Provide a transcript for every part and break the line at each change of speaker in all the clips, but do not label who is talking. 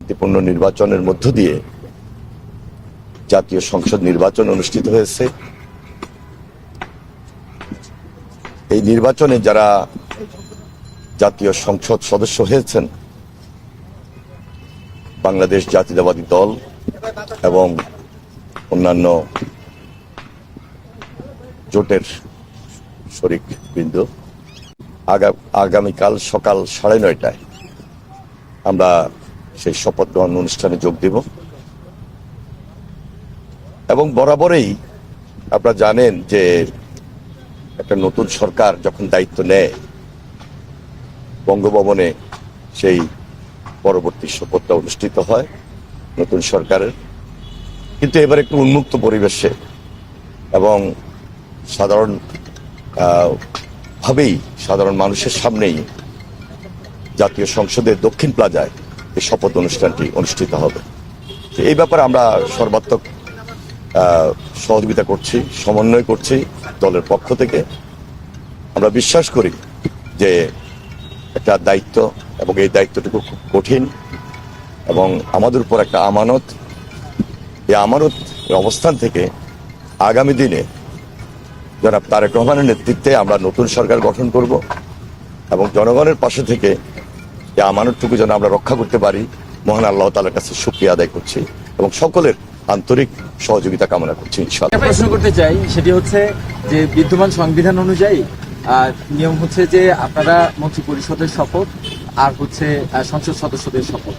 শান্তিপূর্ণ নির্বাচনের মধ্য দিয়ে জাতীয় সংসদ নির্বাচন অনুষ্ঠিত হয়েছে। এই নির্বাচনে যারা জাতীয় সংসদ সদস্য হয়েছেন বাংলাদেশ জাতীয়তাবাদী দল এবং অন্যান্য জোটের শরিক বৃন্দ, আগামীকাল সকাল 9:30টায় আমরা সেই শপথ গ্রহণ অনুষ্ঠানে যোগ দেব। এবং বরাবরই আপনারা জানেন যে একটা নতুন সরকার যখন দায়িত্ব নেয় বঙ্গভবনে সেই পরবর্তী শপথটা অনুষ্ঠিত হয় নতুন সরকারের। কিন্তু এবার একটু উন্মুক্ত পরিবেশে এবং সাধারণ মানুষের সামনেই জাতীয় সংসদের দক্ষিণ প্লাজায় এই শপথ অনুষ্ঠানটি অনুষ্ঠিত হবে। এই ব্যাপারে আমরা সর্বাত্মক সহযোগিতা করছি, সমন্বয় করছি দলের পক্ষ থেকে। আমরা বিশ্বাস করি যে একটা দায়িত্ব এবং এই দায়িত্বটুকু খুব কঠিন এবং আমাদের উপর একটা আমানত। এই আমানত অবস্থান থেকে আগামী দিনে জনাব তারেক রহমানের নেতৃত্বে আমরা নতুন সরকার গঠন করব এবং জনগণের পাশে থেকে এই আমানতটুকু যেন আমরা রক্ষা করতে পারি মহান আল্লাহ তাআলার কাছে শুকরিয়া আদায় করছি এবং সকলের আন্তরিক সহযোগিতা কামনা করছি ইনশাআল্লাহ।
প্রশ্ন করতে চাই, সেটি হচ্ছে যে বিদ্যমান সংবিধান অনুযায়ী নিয়ম হচ্ছে যে আপনারা মন্ত্রী পরিষদের শপথ আর হচ্ছে সংসদ সদস্যদের শপথ,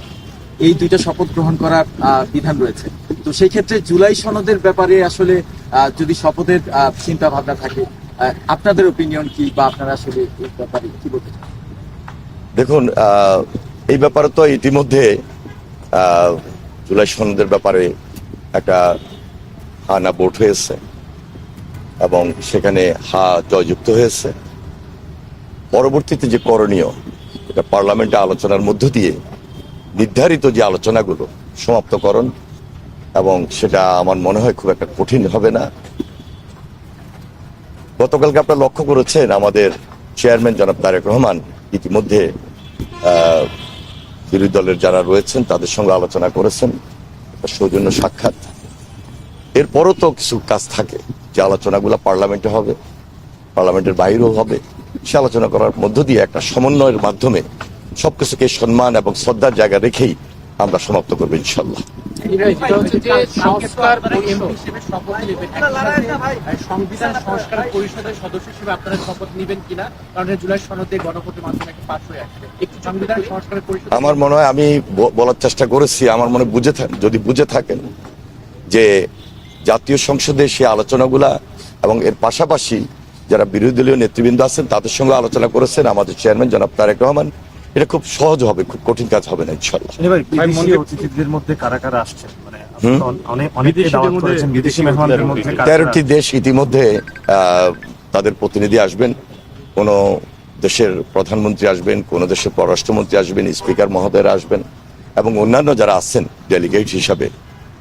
এই দুইটা শপথ গ্রহণ করার বিধান রয়েছে। তো সেই ক্ষেত্রে জুলাই সনদের ব্যাপারে আসলে যদি শপথের চিন্তা ভাবনা থাকে, আপনাদের ওপিনিয়ন কি বা আপনারা আসলে এই ব্যাপারে কি বলতে চান?
দেখুন, এই ব্যাপারে তো ইতিমধ্যে জুলাই সনদের ব্যাপারে একটা হানা ভোট হয়েছে এবং সেখানে জয়যুক্ত হয়েছে। পরবর্তীতে যে করণীয় এটা পার্লামেন্টে আলোচনার মধ্য দিয়ে নির্ধারিত যে আলোচনাগুলো সমাপ্তকরণ, এবং সেটা আমার মনে হয় খুব একটা কঠিন হবে না। গতকালকে আপনারা লক্ষ্য করেছেন আমাদের চেয়ারম্যান জনাব তারেক রহমান ইতিমধ্যে বিরোধী দলের যারা রয়েছেন তাদের সঙ্গে আলোচনা করেছেন, সৌজন্য সাক্ষাৎ। এরপরও তো কিছু কাজ থাকে যে আলোচনাগুলো পার্লামেন্টে হবে, পার্লামেন্টের বাইরেও হবে। সে আলোচনা করার মধ্য দিয়ে একটা সমন্বয়ের মাধ্যমে সবকিছুকে সম্মান এবং শ্রদ্ধার জায়গা রেখেই আমরা সমাপ্ত করবো ইনশাল্লাহ।
সংবিধান সংস্কার পরিষদের সদস্য হিসেবে আপনারা শপথ নেবেন কিনা? কারণ জুলাই সনদে গণভোটের মাধ্যমে একটা পাস হয়ে আসছে। একটু সংবিধান সংস্কার পরিষদ
আমার মনে হয় আমি বলার চেষ্টা করেছি, আমার মনে যদি বুঝে থাকেন যে জাতীয় সংসদে সেই আলোচনাগুলা এবং এর পাশাপাশি যারা বিরোধী দলীয় নেতৃবৃন্দ আছেন তাদের সঙ্গে আলোচনা করেছেন আমাদের চেয়ারম্যান জনাব তারেক রহমান। এটা খুব সহজ হবে, খুব কঠিন কাজ হবে না ইনশাআল্লাহ।
অতিথিদের মধ্যে কারা কারা আসছেন? মানে অনেকে দাওয়াত করেছেন, বিদেশি মেহমানদের মধ্যে
13টি দেশ ইতিমধ্যে তাদের প্রতিনিধি আসবেন। কোন দেশের প্রধানমন্ত্রী আসবেন, কোন দেশের পররাষ্ট্রমন্ত্রী আসবেন, স্পিকার মহোদয়রা আসবেন এবং অন্যান্য যারা আছেন ডেলিগেট হিসাবে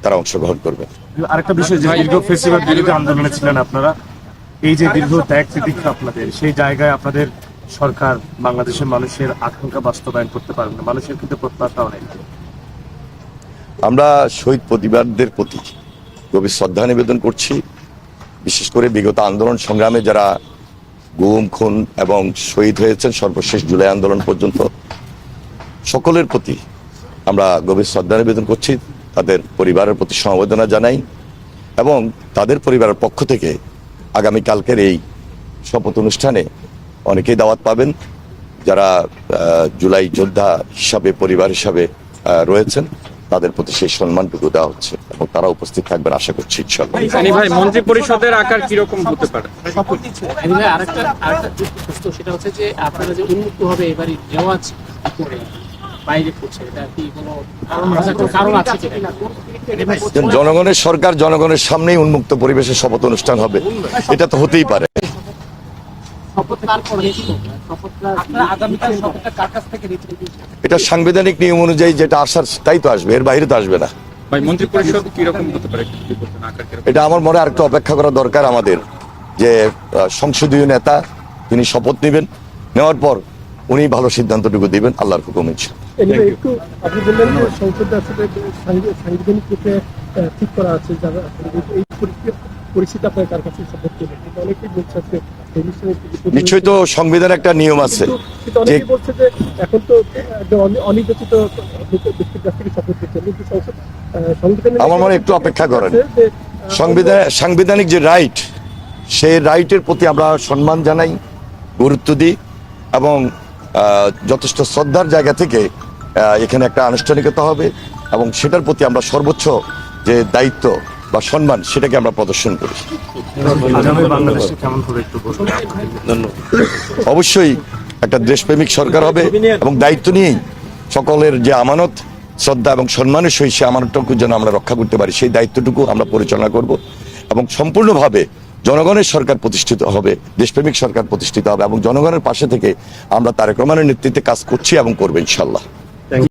তারা অংশগ্রহণ করবেন।
আরেকটা বিষয়, যে দীর্ঘ ফেসিবাদ বিরোধী আন্দোলনে ছিলেন আপনারা, এই যে দীর্ঘ ত্যাগ তিতিক্ষা আপনাদের, সেই জায়গায় আপনাদের সরকার বাংলাদেশের মানুষের আকাঙ্ক্ষা বাস্তবায়ন করতে পারবে না, মানুষের কিন্তু প্রত্যাশা অনেক।
আমরা শহীদ পরিবারদের প্রতি গভীর শ্রদ্ধা নিবেদন করছি। বিশেষ করে বিগত আন্দোলন সংগ্রামে যারা গুম, খুন এবং শহীদ হয়েছেন সর্বশেষ জুলাই আন্দোলন পর্যন্ত, সকলের প্রতি আমরা গভীর শ্রদ্ধা নিবেদন করছি। তাদের পরিবারের প্রতি সমবেদনা জানাই এবং তাদের পরিবারের পক্ষ থেকে আগামীকালকের এই শপথ অনুষ্ঠানে অনেকেই দাওয়াত পাবেন যারা জুলাই যোদ্ধা হিসাবে পরিবার হিসাবে রয়েছেন। তাদের প্রতি সেই সম্মানটুকু দেওয়া হচ্ছে এবং তারা উপস্থিত থাকবেন আশা করছি ইনশাআল্লাহ।
ভাই, মন্ত্রী পরিষদের আকার কিরকম হতে পারে?
আরেকটা প্রশ্ন, সেটা হচ্ছে যে আপনারা যে উন্মুক্ত হবে এবারে নেওয়াজ করে বাইরে করছে, এটা কি কোনো কারণ আছে কিনা?
জনগণের সরকার, জনগণের সামনেই উন্মুক্ত পরিবেশে শপথ অনুষ্ঠান হবে, এটা তো হতেই পারে। এটা সাংবিধানিক নিয়ম অনুযায়ী যেটা আসার তাই তো আসবে, এর বাইরে তো আসবে না।
মন্ত্রী পরিষদ কিরকম হতে পারে?
এটা আমার মনে আরেকটু অপেক্ষা করা দরকার আমাদের, যে সংসদীয় নেতা তিনি শপথ নেবেন, নেওয়ার পর উনি ভালো সিদ্ধান্তটুকু দিবেন, আল্লাহর হুকুম ইনশাআল্লাহ।
এনিওয়ে একটু আপনি বললেন যে সংসদে আসলে সাংবিধানিক রূপে ঠিক করা আছে যারা এই পরিস্থিতি আপনার কার কাছে সাপোর্ট করবে, কিন্তু অনেকেই বলছে যে এই বিষয়ে
নিশ্চয়ই তো সংবিধানে একটা নিয়ম আছে
কিন্তু
যে
অনেকেই বলছে যে এখন তো অনির্বাচিত ব্যক্তির কাছ থেকে সাপোর্ট করছে, কিন্তু সংবিধানে
আমার মনে হয় একটু অপেক্ষা করেন।
যে
সাংবিধানিক যে রাইট, সেই রাইটের প্রতি আমরা সম্মান জানাই, গুরুত্ব দিই এবং যথেষ্ট শ্রদ্ধার জায়গা থেকে এখানে একটা আনুষ্ঠানিকতা হবে এবং সেটার প্রতি আমরা সর্বোচ্চ যে দায়িত্ব বা সম্মান সেটাকে আমরা প্রদর্শন করি।
আগামী বাংলাদেশে কেমন হবে একটু বলুন।
অবশ্যই একটা দেশপ্রেমিক সরকার হবে এবং দায়িত্ব নিয়েই সকলের যে আমানত, শ্রদ্ধা এবং সম্মানের সহিত সে আমানতটুকু যেন আমরা রক্ষা করতে পারি, সেই দায়িত্বটুকু আমরা পরিচালনা করব এবং সম্পূর্ণভাবে জনগণের সরকার প্রতিষ্ঠিত হবে, দেশপ্রেমিক সরকার প্রতিষ্ঠিত হবে এবং জনগণের পাশে থেকে আমরা তারেক রহমানের নেতৃত্বে কাজ করছি এবং করবো ইনশাল্লাহ।